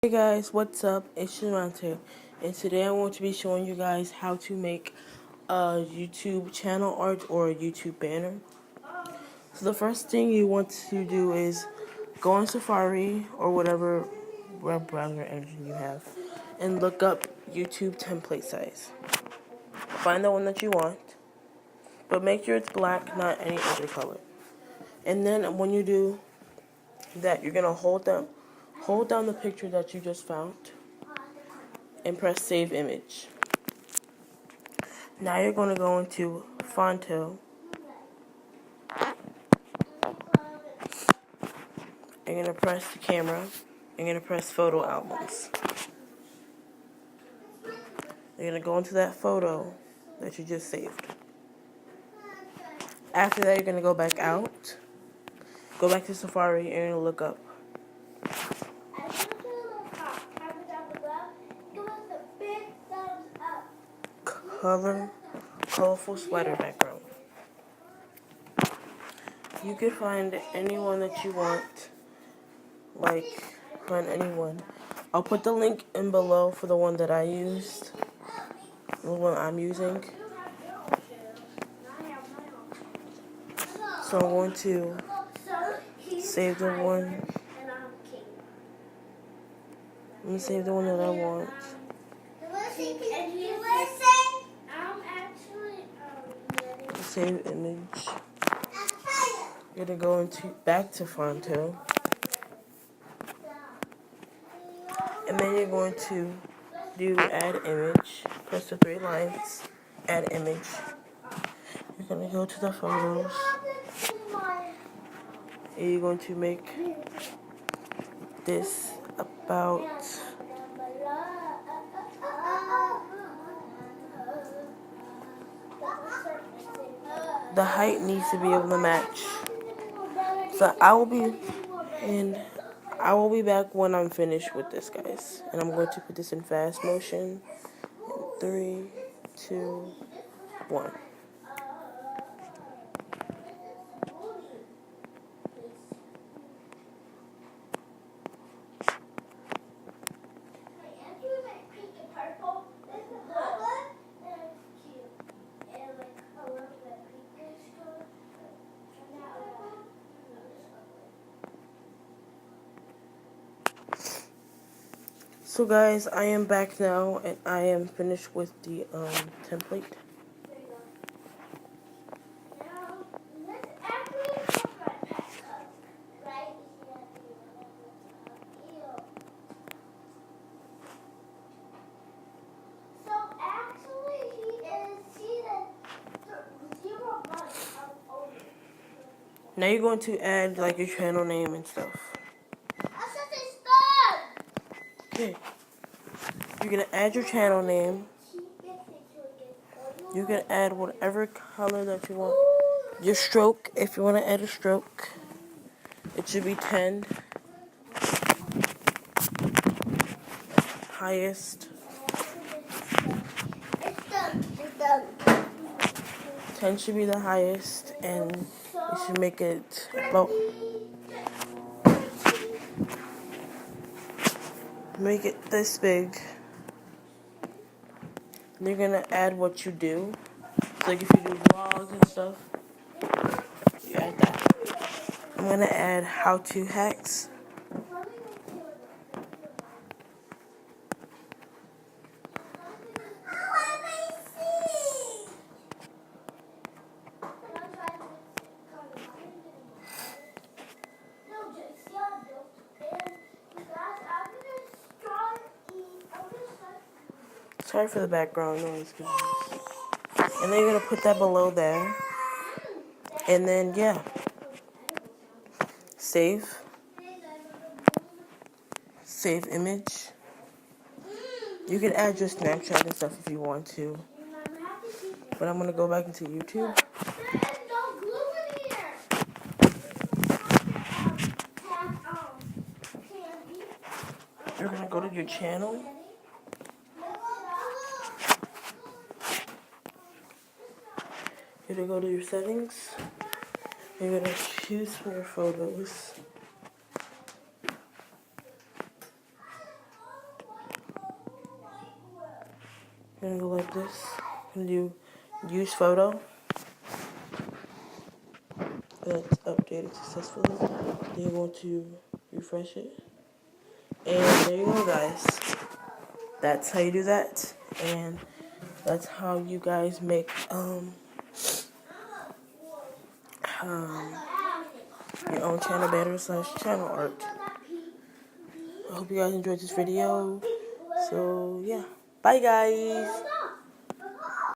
Hey guys, what's up? It's Shamante, and today I'm going to be showing you guys how to make a YouTube channel art or a YouTube banner. So the first thing you want to do is go on Safari or whatever web browser engine you have and look up YouTube template size. Find the one that you want, but make sure it's black, not any other color. And then when you do that, you're gonna hold down the picture that you just found and press save image. Now you're going to go into Fonto. You're going to press the camera. You're going to press photo albums. You're going to go into that photo that you just saved. After that, you're going to go back out. Go back to Safari and you're going to look up colorful sweater background. You can find anyone that you want. Find anyone. I'll put the link in below for the one that I used. The one I'm using. So I'm going to save the one. Let me save the one that I want. Save image. You're gonna go back to Fonto. And then you're going to do add image. Press the 3 lines. Add image. You're gonna go to the photos. And you're going to make this about the height needs to be able to match. So I will be back when I'm finished with this, guys. And I'm going to put this in fast motion. 3, 2, 1. So guys, I am back now, and I am finished with the template. Now you're going to add your channel name and stuff. Okay. You're going to add your channel name. You can add whatever color that you want. Your stroke, if you want to add a stroke, it should be 10. Highest. 10 should be the highest, and you should make it about. Make it this big. And you're gonna add what you do. So if you do vlogs and stuff, you add that. I'm gonna add how-to hacks. Sorry for the background noise. And then you're gonna put that below there. And then yeah. Save. Save image. You can add your Snapchat and stuff if you want to. But I'm gonna go back into YouTube. You're gonna go to your channel. You're gonna go to your settings. You're gonna choose from your photos. You're gonna go like this. You're gonna do use photo. That's updated successfully. Then you're going to refresh it. And there you go, guys. That's how you do that. And that's how you guys make your own channel banner / channel art. I hope you guys enjoyed this video. So yeah, bye guys.